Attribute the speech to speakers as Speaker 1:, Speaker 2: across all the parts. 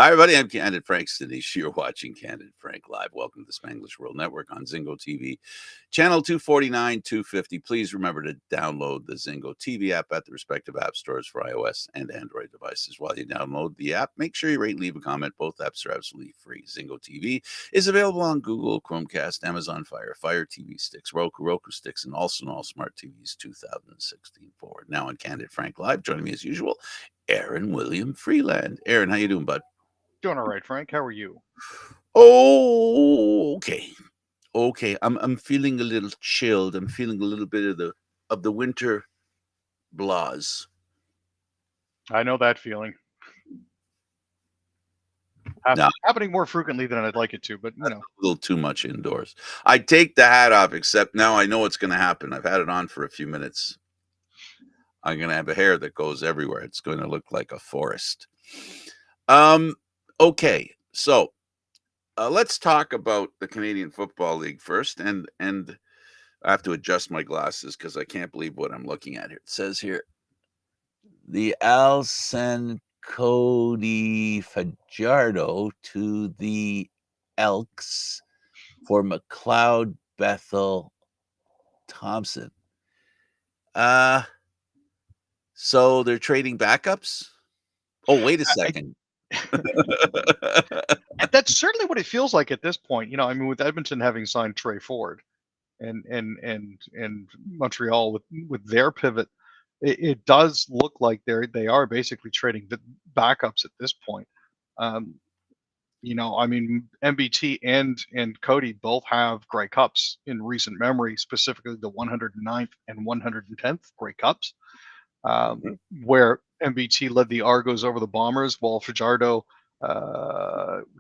Speaker 1: Hi, everybody. I'm Candid Frank Stanisci. You're watching Candid Frank Live. Welcome to Spanglish World Network on Zingo TV, channel 249, 250. Please remember to download the Zingo TV app at the respective app stores for iOS and Android devices. While you download the app, make sure you rate and leave a comment. Both apps are absolutely free. Zingo TV is available on Google, Chromecast, Amazon Fire TV sticks, Roku sticks, and also on all smart TVs 2016 forward. Now on Candid Frank Live, joining me as usual, Aaron William Freeland. Aaron, how you doing, bud?
Speaker 2: Doing all right, Frank. How are you?
Speaker 1: Oh, okay. Okay. I'm feeling a little chilled. I'm feeling a little bit of the winter blahs.
Speaker 2: I know that feeling.
Speaker 1: Now,
Speaker 2: Happening more frequently than I'd like it to, but
Speaker 1: that's a little too much indoors. I take the hat off, except now I know what's going to happen. I've had it on for a few minutes. I'm going to have a hair that goes everywhere. It's going to look like a forest. Okay. So let's talk about the Canadian Football League first, and I have to adjust my glasses because I can't believe what I'm looking at here. It says here, the Al sent Cody Fajardo to the Elks for McLeod Bethel Thompson. So they're trading backups? Oh, wait a second.
Speaker 2: that's certainly what it feels like at this point. I mean, with Edmonton having signed Trey Ford and Montreal with their pivot, it does look like they are basically trading the backups at this point. I mean, MBT and Cody both have Grey Cups in recent memory, specifically the 109th and 110th Grey Cups, where MBT led the Argos over the Bombers, while Fajardo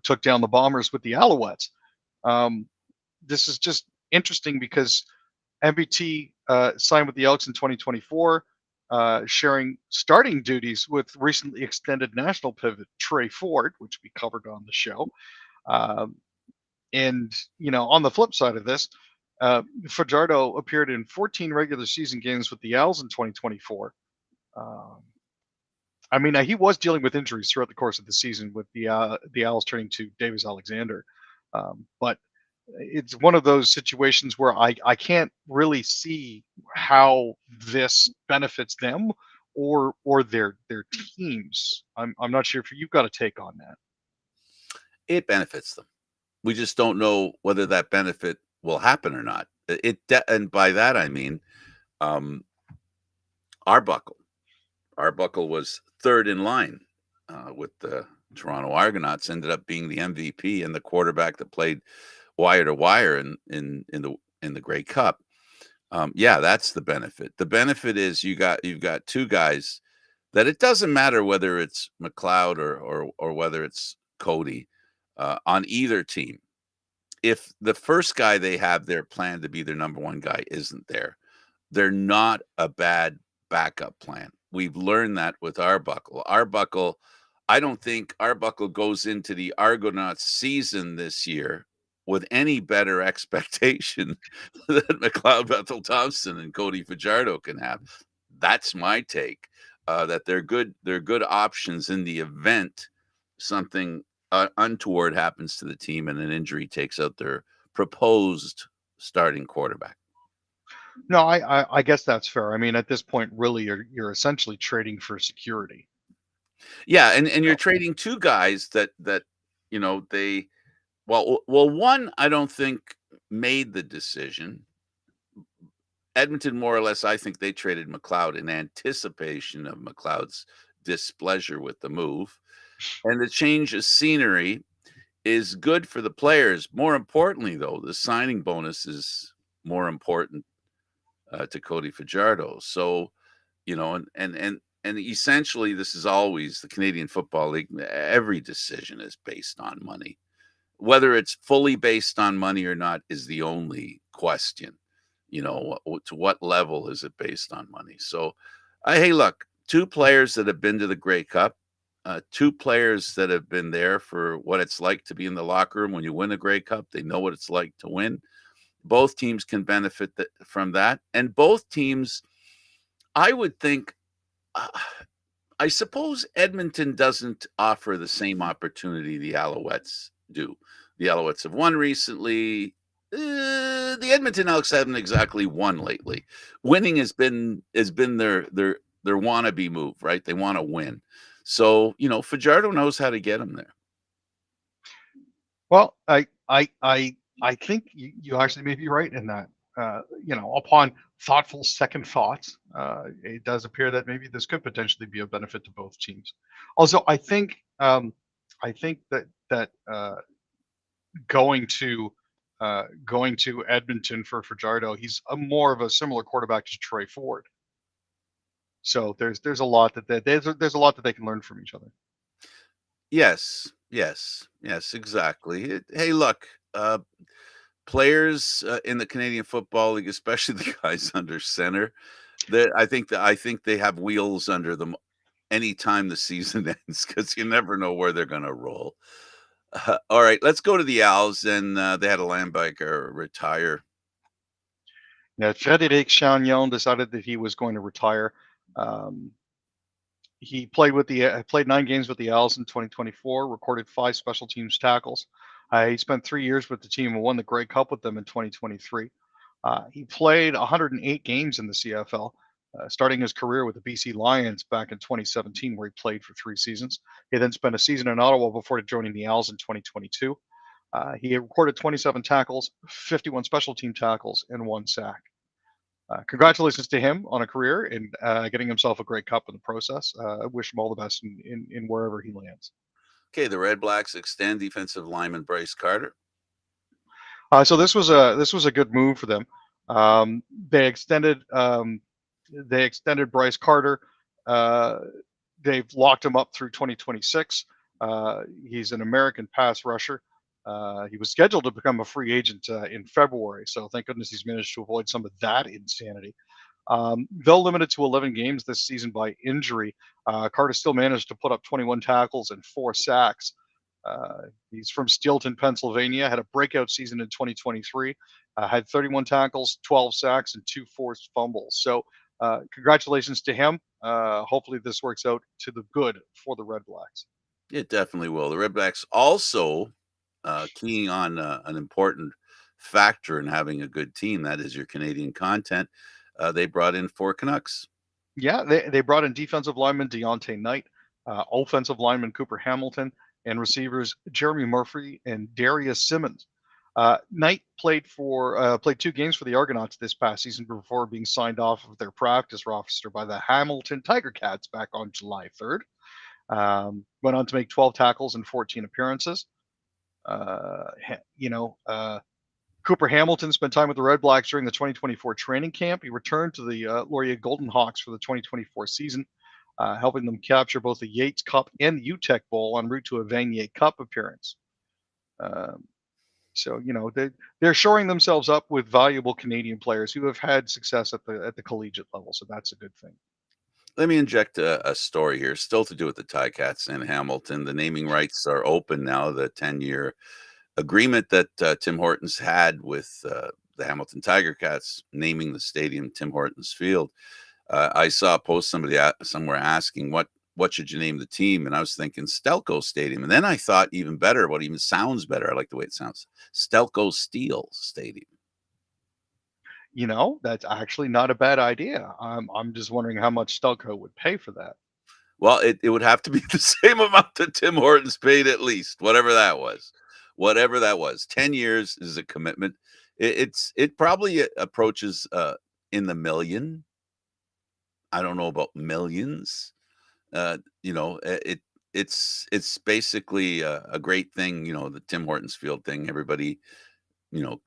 Speaker 2: took down the Bombers with the Alouettes. This is just interesting because MBT signed with the Elks in 2024, sharing starting duties with recently extended national pivot Trey Ford, which we covered on the show. And on the flip side of this, Fajardo appeared in 14 regular season games with the Owls in 2024. I mean, he was dealing with injuries throughout the course of the season, with the Owls turning to Davis Alexander. But it's one of those situations where I can't really see how this benefits them or their teams. I'm not sure if you've got a take on that.
Speaker 1: It benefits them. We just don't know whether that benefit will happen or not. And by that I mean, Arbuckle. Arbuckle was third in line with the Toronto Argonauts. Ended up being the MVP and the quarterback that played wire to wire in the Grey Cup. Yeah, that's the benefit. The benefit is you've got two guys that it doesn't matter whether it's McLeod or whether it's Cody on either team. If the first guy they have there planned to be their number one guy isn't there, they're not a bad backup plan. We've learned that with Arbuckle. I don't think Arbuckle goes into the Argonauts season this year with any better expectation than McLeod Bethel Thompson and Cody Fajardo can have. That's my take. That they're good options in the event something untoward happens to the team and an injury takes out their proposed starting quarterback.
Speaker 2: No, I guess that's fair. I mean, at this point, really, you're essentially trading for security.
Speaker 1: Yeah, and you're trading two guys that they one I don't think made the decision. Edmonton, more or less, I think they traded McLeod in anticipation of McLeod's displeasure with the move, and the change of scenery is good for the players. More importantly, though, the signing bonus is more important to Cody Fajardo. So, and essentially, this is always the Canadian Football League. Every decision is based on money. Whether it's fully based on money or not is the only question. To what level is it based on money? So, hey, look, two players that have been to the Grey Cup, two players that have been there for what it's like to be in the locker room when you win a Grey Cup. They know what it's like to win. Both teams can benefit from that. And both teams, I would think, I suppose Edmonton doesn't offer the same opportunity the Alouettes do. The Alouettes have won recently. The Edmonton Elks haven't exactly won lately. Winning has been their wannabe move, right? They want to win. So, Fajardo knows how to get them there.
Speaker 2: Well, I think you actually may be right in that. Upon thoughtful second thoughts, it does appear that maybe this could potentially be a benefit to both teams. Also, I think that going to going to Edmonton for Fajardo, he's more of a similar quarterback to Troy Ford. So there's a lot there's a lot that they can learn from each other.
Speaker 1: Yes, yes, yes, exactly. Hey, look, players in the Canadian Football League, especially the guys under center, I think they have wheels under them anytime the season ends because you never know where they're going to roll. All right, let's go to the Owls. And they had a linebacker retire.
Speaker 2: Now, Frederic Chagnon decided that he was going to retire. Um, he played 9 games with the Owls in 2024, recorded 5 special teams tackles. He spent 3 years with the team and won the Grey Cup with them in 2023. He played 108 games in the CFL, starting his career with the BC Lions back in 2017, where he played for 3 seasons. He then spent a season in Ottawa before joining the Owls in 2022. He recorded 27 tackles, 51 special team tackles, and 1 sack. Congratulations to him on a career and getting himself a Grey Cup in the process. I wish him all the best in wherever he lands.
Speaker 1: Okay, the Red Blacks extend defensive lineman Bryce Carter.
Speaker 2: So this was a good move for them. Um, they extended um, they extended Bryce Carter. Uh, they've locked him up through 2026. He's an American pass rusher. He was scheduled to become a free agent in February, so thank goodness he's managed to avoid some of that insanity. Though limited to 11 games this season by injury, Carter still managed to put up 21 tackles and 4 sacks. He's from Steelton, Pennsylvania, had a breakout season in 2023, had 31 tackles, 12 sacks, and 2 forced fumbles. So, congratulations to him. Hopefully, this works out to the good for the Red Blacks.
Speaker 1: It definitely will. The Red Blacks also keying on an important factor in having a good team. That is your Canadian content. They brought in 4 Canucks.
Speaker 2: Yeah, they brought in defensive lineman Deontay Knight, offensive lineman Cooper Hamilton, and receivers Jeremy Murphy and Darius Simmons. Knight played 2 games for the Argonauts this past season before being signed off of their practice roster by the Hamilton Tiger Cats back on July 3rd. Went on to make 12 tackles and 14 appearances. Uh, Cooper Hamilton spent time with the Red Blacks during the 2024 training camp. He returned to the Laurier Golden Hawks for the 2024 season, helping them capture both the Yates Cup and the UTEC Bowl en route to a Vanier Cup appearance. Um, they're shoring themselves up with valuable Canadian players who have had success at the collegiate level. So that's a good thing.
Speaker 1: Let me inject a story here, still to do with the Ticats in Hamilton. The naming rights are open now. The 10-year agreement that Tim Hortons had with the Hamilton Tiger Cats, naming the stadium Tim Hortons Field. I saw a post somewhere asking what should you name the team, and I was thinking Stelco Stadium, and then I thought even better, what even sounds better. I like the way it sounds, Stelco Steel Stadium.
Speaker 2: That's actually not a bad idea. I'm just wondering how much Stelco would pay for that.
Speaker 1: Well, it would have to be the same amount that Tim Hortons paid, at least, whatever that was. Whatever that was. 10 years is a commitment. It probably approaches in the million. I don't know about millions. It's basically a great thing, the Tim Hortons Field thing. Everybody, you know,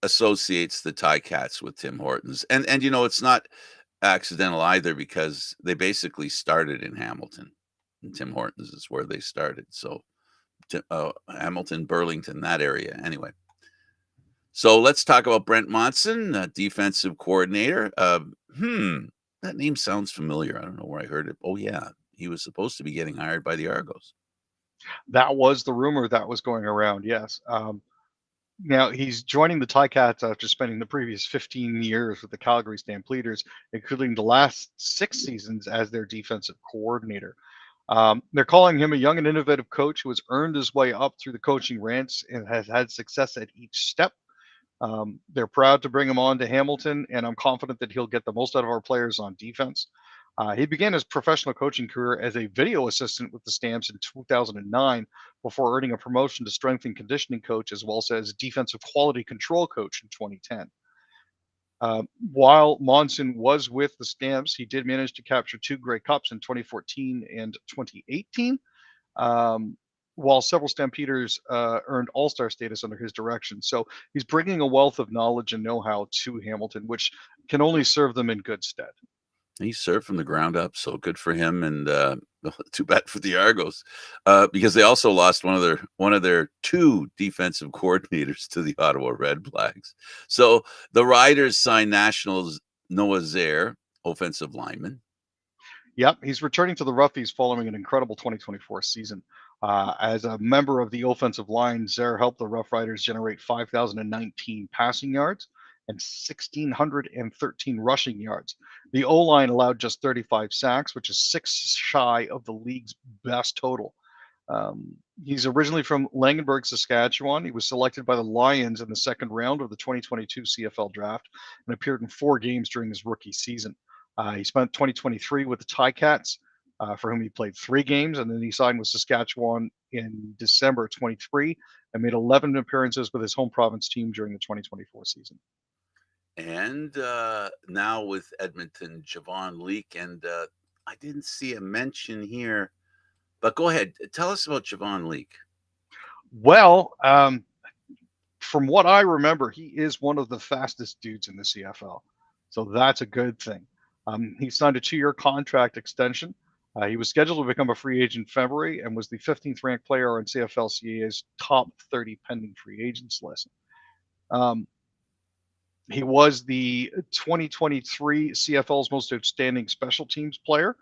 Speaker 1: associates the Ticats with Tim Hortons. And it's not accidental either, because they basically started in Hamilton. And Tim Hortons is where they started. So Hamilton, Burlington, that area. Anyway, so let's talk about Brent Monson, defensive coordinator. That name sounds familiar. I don't know where I heard it. Oh yeah, he was supposed to be getting hired by the Argos.
Speaker 2: That was the rumor that was going around. Yes. Now he's joining the Ticats after spending the previous 15 years with the Calgary Stampeders, including the last 6 seasons as their defensive coordinator. They're calling him a young and innovative coach who has earned his way up through the coaching ranks and has had success at each step. They're proud to bring him on to Hamilton, and I'm confident that he'll get the most out of our players on defense. He began his professional coaching career as a video assistant with the Stamps in 2009 before earning a promotion to strength and conditioning coach as well as defensive quality control coach in 2010. While Monson was with the Stamps, he did manage to capture 2 Grey Cups in 2014 and 2018, while several Stampeders earned All-Star status under his direction. So he's bringing a wealth of knowledge and know-how to Hamilton, which can only serve them in good stead.
Speaker 1: He served from the ground up, so good for him. And too bad for the Argos, because they also lost one of their 2 defensive coordinators to the Ottawa Redblacks. So the Riders signed Nationals Noah Zaire, offensive lineman.
Speaker 2: Yep, he's returning to the Roughies following an incredible 2024 season. As a member of the offensive line, Zaire helped the Rough Riders generate 5,019 passing yards and 1,613 rushing yards. The O-line allowed just 35 sacks, which is 6 shy of the league's best total. He's originally from Langenburg, Saskatchewan. He was selected by the Lions in the second round of the 2022 CFL draft and appeared in 4 games during his rookie season. He spent 2023 with the Ticats, for whom he played 3 games, and then he signed with Saskatchewan in December 23 and made 11 appearances with his home province team during the 2024 season.
Speaker 1: And now with Edmonton, Javon Leake. And I didn't see a mention here, but go ahead. Tell us about Javon Leake.
Speaker 2: Well, from what I remember, he is one of the fastest dudes in the CFL. So that's a good thing. He signed a 2-year contract extension. He was scheduled to become a free agent in February and was the 15th ranked player on CFL-CAA's top 30 pending free agents list. He was the 2023 CFL's most outstanding special teams player.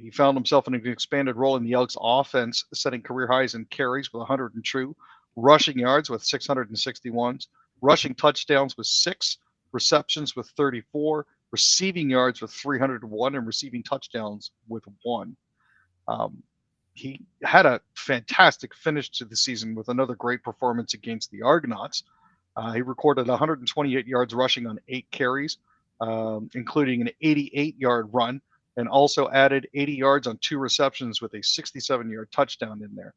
Speaker 2: He found himself in an expanded role in the Elks offense, setting career highs in carries with 102, rushing yards with 661, rushing touchdowns with 6, receptions with 34, receiving yards with 301, and receiving touchdowns with 1. He had a fantastic finish to the season with another great performance against the Argonauts. He recorded 128 yards rushing on 8 carries, including an 88-yard run, and also added 80 yards on 2 receptions with a 67-yard touchdown in there.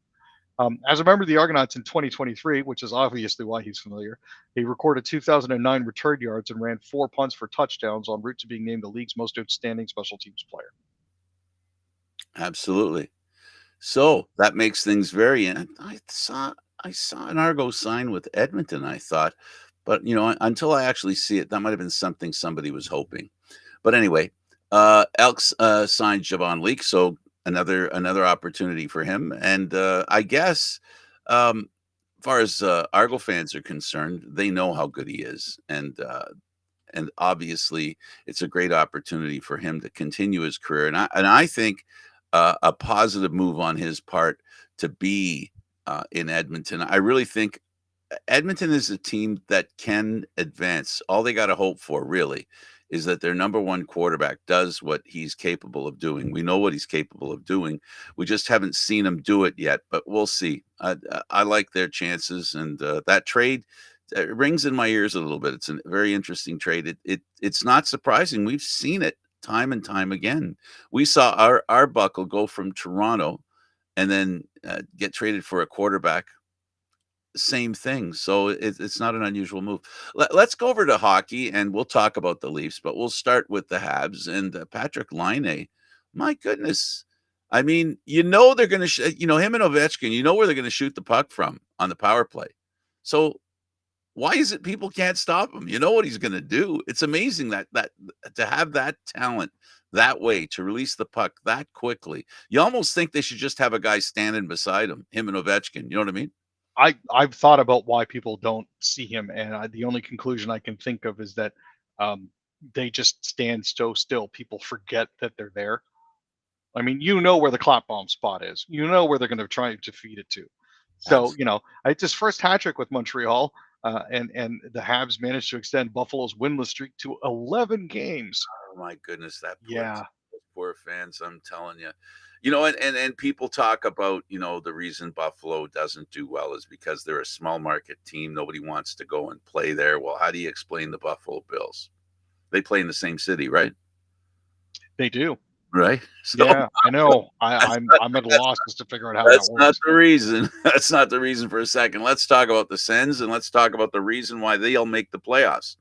Speaker 2: As a member of the Argonauts in 2023, which is obviously why he's familiar, he recorded 2,009 return yards and ran 4 punts for touchdowns en route to being named the league's most outstanding special teams player.
Speaker 1: Absolutely. So that makes things very. And I saw an Argo sign with Edmonton. I thought, but until I actually see it, that might have been something somebody was hoping. But anyway, Elks signed Javon Leake, so another opportunity for him. And I guess, as far as Argo fans are concerned, they know how good he is, and obviously it's a great opportunity for him to continue his career. And I think a positive move on his part to be in Edmonton. I really think Edmonton is a team that can advance. All they got to hope for, really, is that their number 1 quarterback does what he's capable of doing. We know what he's capable of doing. We just haven't seen him do it yet, but we'll see. I like their chances, and that trade rings in my ears a little bit. It's a very interesting trade. It's not surprising. We've seen it time and time again. We saw our Buckle go from Toronto and then get traded for a quarterback. Same thing. So it's not an unusual move. Let's go over to hockey, and we'll talk about the Leafs, but we'll start with the Habs and Patrick Laine. My goodness. I mean, they're going to, him and Ovechkin, where they're going to shoot the puck from on the power play. So why is it people can't stop him? You know what he's going to do. It's amazing that to have that talent that way, to release the puck that quickly. You almost think they should just have a guy standing beside him and Ovechkin. You know what I mean?
Speaker 2: I've thought about why people don't see him, and the only conclusion I can think of is that they just stand so still. People forget that they're there. I mean, where the clap bomb spot is. Where they're going to try to feed it to. So, it's his first hat trick with Montreal. and the Habs managed to extend Buffalo's winless streak to 11 games.
Speaker 1: Oh my goodness, that place,
Speaker 2: Yeah,
Speaker 1: those poor fans, I'm telling you. You know, and people talk about, the reason Buffalo doesn't do well is because they're a small market team. Nobody wants to go and play there. Well, how do you explain the Buffalo Bills? They play in the same city, right?
Speaker 2: they do.
Speaker 1: Right? So
Speaker 2: Yeah, I know.
Speaker 1: that's
Speaker 2: I'm at a
Speaker 1: that's
Speaker 2: loss as to figure out how that
Speaker 1: that's not
Speaker 2: works.
Speaker 1: the reason. That's not the reason for a second. Let's talk about the Sens and let's talk about the reason why they'll make the playoffs.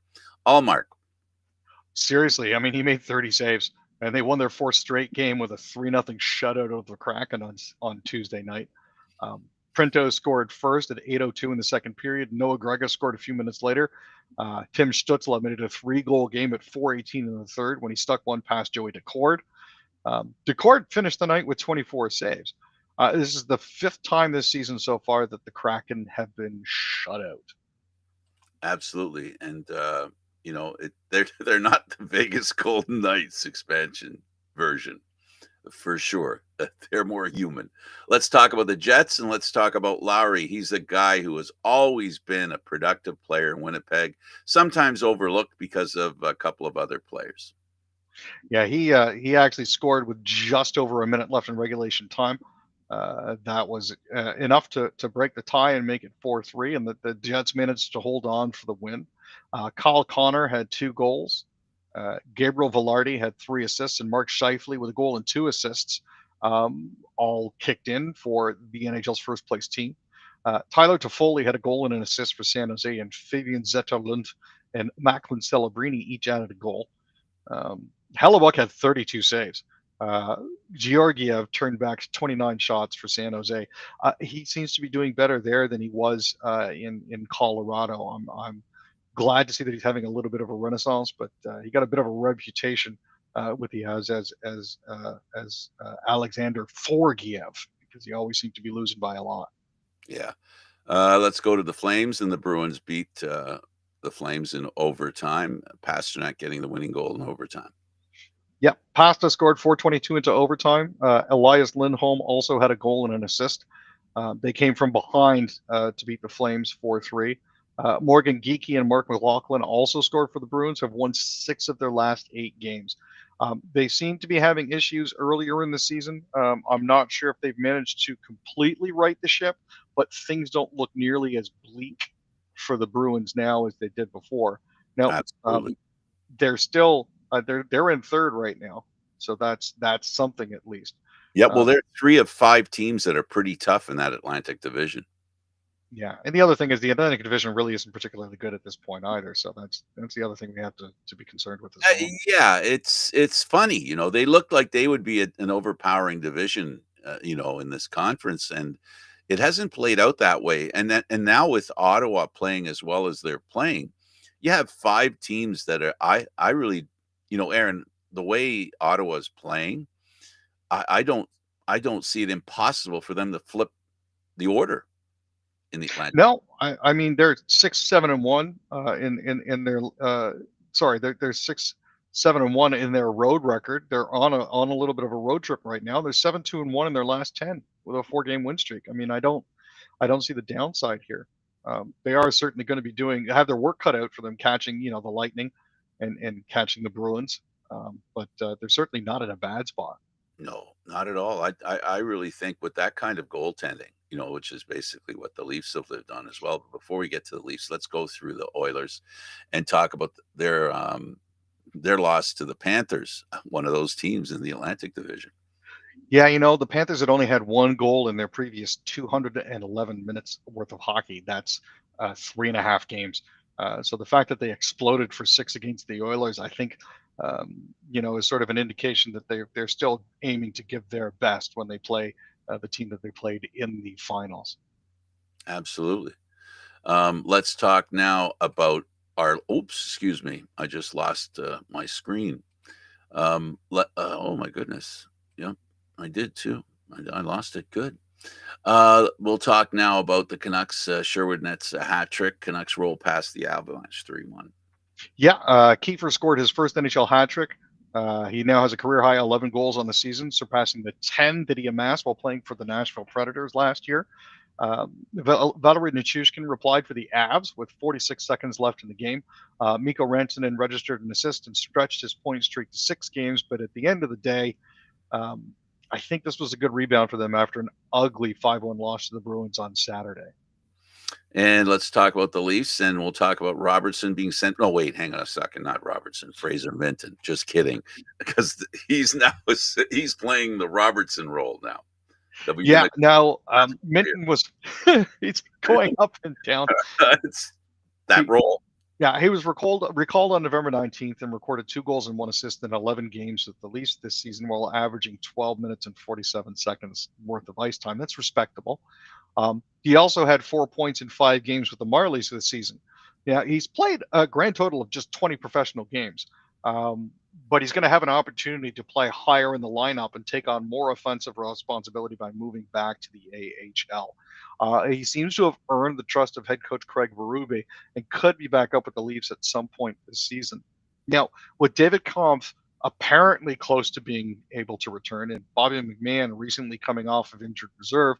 Speaker 1: Allmark.
Speaker 2: Seriously, I mean, he made 30 saves, and they won their fourth straight game with a 3-0 shutout of the Kraken on Tuesday night. Printo scored first at 8:02 in the second period. Noah Gregor scored a few minutes later. Tim Stützle made it a 3-goal game at 4:18 in the third when he stuck one past Joey Decord. Decord finished the night with 24 saves. This is the fifth time this season so far that the Kraken have been shut out.
Speaker 1: Absolutely. And they're not the Vegas Golden Knights expansion version for sure. They're more human. Let's talk about the Jets and let's talk about Lowry. He's a guy who has always been a productive player in Winnipeg, sometimes overlooked because of a couple of other players.
Speaker 2: Yeah, he actually scored with just over a minute left in regulation time. That was enough to break the tie and make it 4-3, and the Jets managed to hold on for the win. Kyle Connor had 2 goals. Gabriel Velarde had 3 assists, and Mark Scheifele with a goal and 2 assists, all kicked in for the NHL's first place team. Tyler Toffoli had a goal and an assist for San Jose, and Fabian Zetterlund and Macklin Celebrini each added a goal. Hellebuck had 32 saves. Georgiev turned back 29 shots for San Jose. He seems to be doing better there than he was in Colorado. I'm glad to see that he's having a little bit of a renaissance, but he got a bit of a reputation with the as Alexander Forgiev because he always seemed to be losing by a lot.
Speaker 1: Yeah. Let's go to the Flames, and the Bruins beat the Flames in overtime. Pasternak getting the winning goal in overtime.
Speaker 2: Yeah, Pasta scored 4:22 into overtime. Elias Lindholm also had a goal and an assist. They came from behind to beat the Flames 4-3. Morgan Geekie and Mark McLaughlin also scored for the Bruins, have won 6 of their last 8 games. They seem to be having issues earlier in the season. I'm not sure if they've managed to completely right the ship, but things don't look nearly as bleak for the Bruins now as they did before. Now,
Speaker 1: Absolutely.
Speaker 2: they're still they're in third right now, so that's something at least.
Speaker 1: Yeah, well, they're 3 of 5 teams that are pretty tough in that Atlantic division.
Speaker 2: Yeah, and the other thing is the Atlantic Division really isn't particularly good at this point either. So that's the other thing we have to be concerned with as well.
Speaker 1: Yeah, it's funny, they looked like they would be an overpowering division, in this conference, and it hasn't played out that way. And now with Ottawa playing as well as they're playing, you have 5 teams that are I really, Aaron, the way Ottawa's playing, I don't see it impossible for them to flip the order in the Atlantic.
Speaker 2: No, I mean they're 6-7-1 in their sorry they're 6-7-1 in their road record. They're on a little bit of a road trip right now. They're 7-2-1 in their last 10 with a 4-game win streak. I mean I don't see the downside here. They are certainly going to be have their work cut out for them catching the Lightning and catching the Bruins, but they're certainly not in a bad spot.
Speaker 1: No, not at all. I really think with that kind of goaltending, which is basically what the Leafs have lived on as well. But before we get to the Leafs, let's go through the Oilers and talk about their loss to the Panthers, one of those teams in the Atlantic Division.
Speaker 2: Yeah, the Panthers had only had 1 goal in their previous 211 minutes worth of hockey. That's 3.5 games. So the fact that they exploded for 6 against the Oilers, I think, is sort of an indication that they're still aiming to give their best when they play the team that they played in the finals.
Speaker 1: Absolutely. Let's talk now about excuse me. I just lost my screen. Oh my goodness. Yep, I did too. I lost it. Good. We'll talk now about the Canucks. Sherwood nets a hat trick. Canucks roll past the Avalanche 3-1.
Speaker 2: Yeah, Kiefer scored his first NHL hat trick. He now has a career high 11 goals on the season, surpassing the 10 that he amassed while playing for the Nashville Predators last year. Valery Nichushkin replied for the Avs with 46 seconds left in the game. Mikko Rantanen registered an assist and stretched his point streak to 6 games, but at the end of the day, um, I think this was a good rebound for them after an ugly 5-1 loss to the Bruins on Saturday.
Speaker 1: And let's talk about the Leafs, and we'll talk about Robertson being sent. No, wait, hang on a second. Not Robertson, Fraser Minton. Just kidding, because he's playing the Robertson role now.
Speaker 2: Yeah, now Minton was he's going up and down.
Speaker 1: It's that role.
Speaker 2: Yeah, he was recalled on November 19th and recorded 2 goals and 1 assist in 11 games with the Leafs this season, while averaging 12 minutes and 47 seconds worth of ice time. That's respectable. He also had 4 points in 5 games with the Marlies this season. Yeah, he's played a grand total of just 20 professional games, but he's going to have an opportunity to play higher in the lineup and take on more offensive responsibility by moving back to the AHL. He seems to have earned the trust of head coach Craig Berube and could be back up with the Leafs at some point this season. Now, with David Kampf apparently close to being able to return, and Bobby McMahon recently coming off of injured reserve,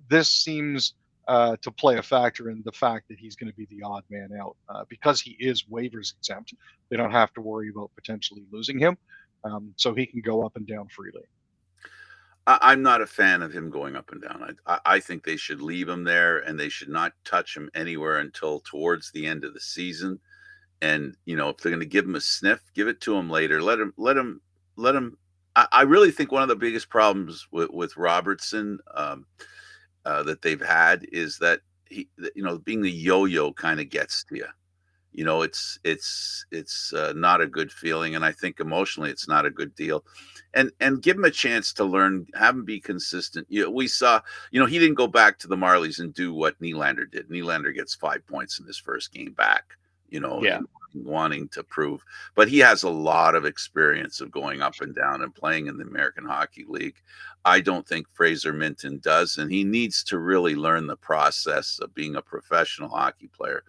Speaker 2: this seems to play a factor in the fact that he's going to be the odd man out because he is waivers exempt. They don't have to worry about potentially losing him, so he can go up and down freely.
Speaker 1: I'm not a fan of him going up and down. I think they should leave him there, and they should not touch him anywhere until towards the end of the season. And if they're going to give him a sniff, give it to him later. Let him. I really think one of the biggest problems with Robertson that they've had is that being the yo-yo kind of gets to you. It's not a good feeling, and I think emotionally it's not a good deal. And give him a chance to learn, have him be consistent. We saw, he didn't go back to the Marlies and do what Nylander did. Nylander gets 5 points in his first game back,
Speaker 2: Yeah.
Speaker 1: wanting to prove. But he has a lot of experience of going up and down and playing in the American Hockey League. I don't think Fraser Minton does, and he needs to really learn the process of being a professional hockey player.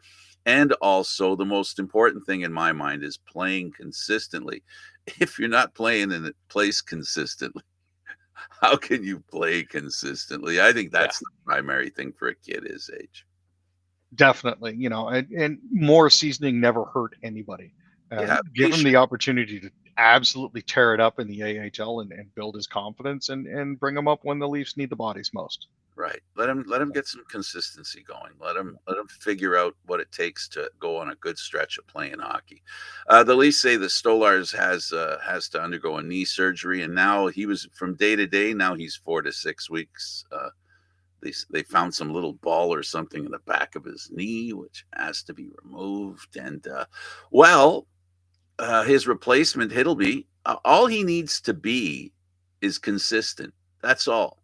Speaker 1: And also, the most important thing in my mind is playing consistently. If you're not playing in a place consistently, how can you play consistently? I think that's the primary thing for a kid his age.
Speaker 2: Definitely, and more seasoning never hurt anybody. Give him the opportunity to absolutely tear it up in the AHL and build his confidence and bring him up when the Leafs need the bodies most.
Speaker 1: Right. Let him get some consistency going. Let him figure out what it takes to go on a good stretch of playing hockey. The Leafs say the Stolarz has to undergo a knee surgery, and now he was from day to day. Now he's 4 to 6 weeks. They found some little ball or something in the back of his knee, which has to be removed. And his replacement Hiddleby, all he needs to be is consistent. That's all.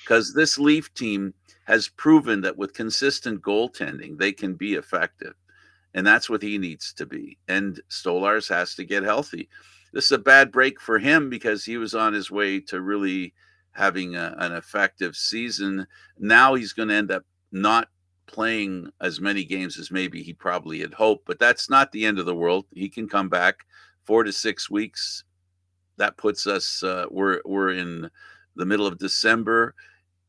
Speaker 1: Because this Leaf team has proven that with consistent goaltending, they can be effective. And that's what he needs to be. And Stolarz has to get healthy. This is a bad break for him because he was on his way to really having an effective season. Now he's going to end up not playing as many games as maybe he probably had hoped. But that's not the end of the world. He can come back 4 to 6 weeks. That puts us, we're in the middle of December.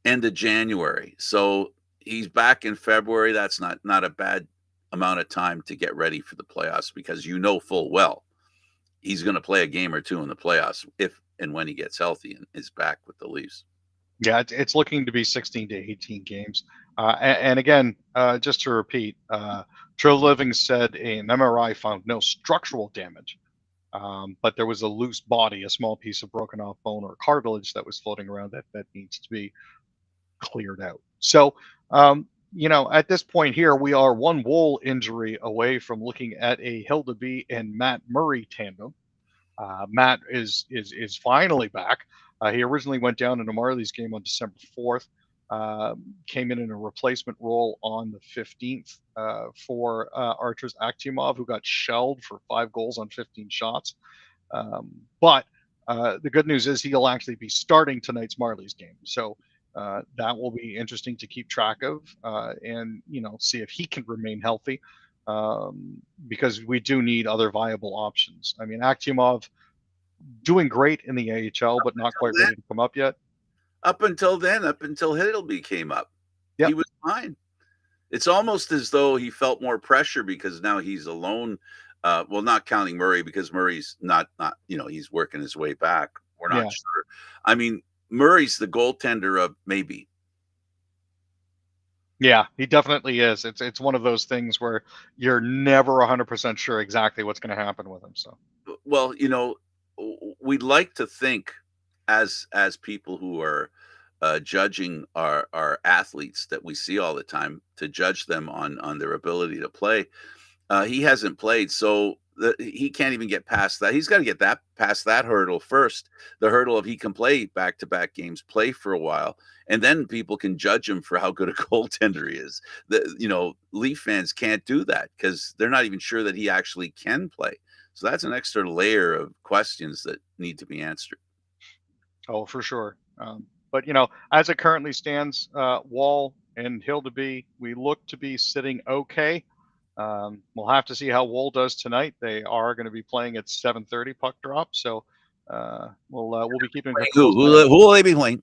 Speaker 1: End of January. So he's back in February. That's not a bad amount of time to get ready for the playoffs because full well he's going to play a game or two in the playoffs if and when he gets healthy and is back with the Leafs.
Speaker 2: Yeah, it's looking to be 16 to 18 games. And again, just to repeat, Trill Living said an MRI found no structural damage, but there was a loose body, a small piece of broken off bone or cartilage that was floating around that needs to be cleared out. So, at this point here, we are one Woll injury away from looking at a Hildeby and Matt Murray tandem. Matt is finally back. He originally went down in a Marlies game on December 4th, came in a replacement role on the 15th for Arturs Akhtimov, who got shelled for 5 goals on 15 shots. But the good news is he'll actually be starting tonight's Marlies game. So that will be interesting to keep track of and, see if he can remain healthy because we do need other viable options. I mean, Akhtimov doing great in the AHL, but not quite ready to come up yet.
Speaker 1: Up until Hiddleby came up.
Speaker 2: Yep.
Speaker 1: He was fine. It's almost as though he felt more pressure because now he's alone. Well, not counting Murray because Murray's not he's working his way back. We're not
Speaker 2: Yeah.
Speaker 1: sure. I mean, Murray's the goaltender of maybe.
Speaker 2: Yeah, he definitely is. It's one of those things where you're never 100% sure exactly what's going to happen with him. So
Speaker 1: Well, we'd like to think as people who are judging our athletes that we see all the time to judge them on their ability to play. He hasn't played, so he can't even get past that. He's got to get that past that hurdle first. The hurdle of he can play back-to-back games, play for a while, and then people can judge him for how good a goaltender he is. Leaf fans can't do that because they're not even sure that he actually can play. So that's an extra layer of questions that need to be answered.
Speaker 2: oh, for sure. But as it currently stands, Wall and Hildeby, we look to be sitting okay. We'll have to see how Wool does tonight. They are going to be playing at 7:30 puck drop, so we'll be keeping a
Speaker 1: Who
Speaker 2: close eye
Speaker 1: who
Speaker 2: on.
Speaker 1: who will they be playing?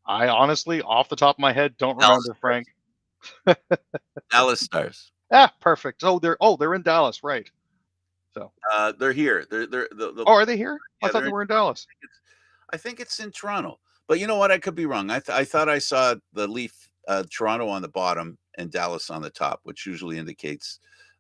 Speaker 2: I honestly, off the top of my head, don't
Speaker 1: Dallas
Speaker 2: remember,
Speaker 1: Stars.
Speaker 2: Frank.
Speaker 1: Dallas Stars.
Speaker 2: Perfect. Oh, they're in Dallas, right? So,
Speaker 1: They're here. They'll
Speaker 2: oh, are they here? I
Speaker 1: yeah,
Speaker 2: thought they were in Dallas.
Speaker 1: I think it's in Toronto, but you know what? I could be wrong. I thought I saw the Leaf Toronto on the bottom and Dallas on the top, which usually indicates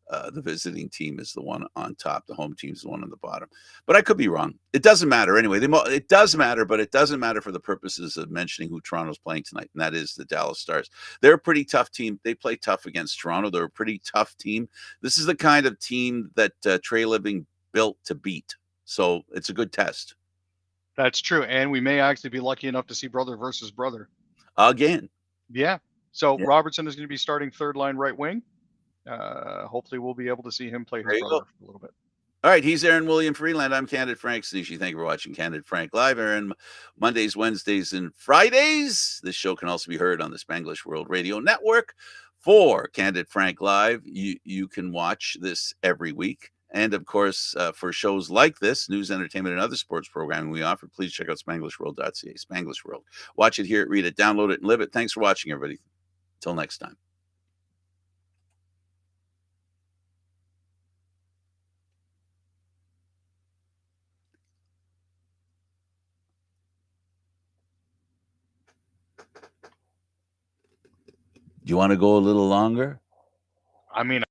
Speaker 1: the visiting team is the one on top, the home team is the one on the bottom. But I could be wrong. It doesn't matter anyway. It does matter, but it doesn't matter for the purposes of mentioning who Toronto's playing tonight, and that is the Dallas Stars. They're a pretty tough team. They play tough against Toronto. They're a pretty tough team. This is the kind of team that Trey Living built to beat. So it's a good test.
Speaker 2: That's true, and we may actually be lucky enough to see brother versus brother.
Speaker 1: Again.
Speaker 2: Yeah. So
Speaker 1: Yeah,
Speaker 2: Robertson is going to be starting third line right wing. Hopefully, we'll be able to see him play his
Speaker 1: there you go.
Speaker 2: brother for a little bit.
Speaker 1: All right, he's Aaron William Freeland. I'm Candid Frank Stanisci. Thank you for watching Candid Frank Live. Aaron, Mondays, Wednesdays, and Fridays. This show can also be heard on the Spanglish World Radio Network. For Candid Frank Live, you can watch this every week. And of course, for shows like this, news, entertainment, and other sports programming we offer, please check out SpanglishWorld.ca. Spanglish World. Watch it, hear it, read it, download it, and live it. Thanks for watching, everybody. Until next time. Do you want to go a little longer?
Speaker 2: I mean,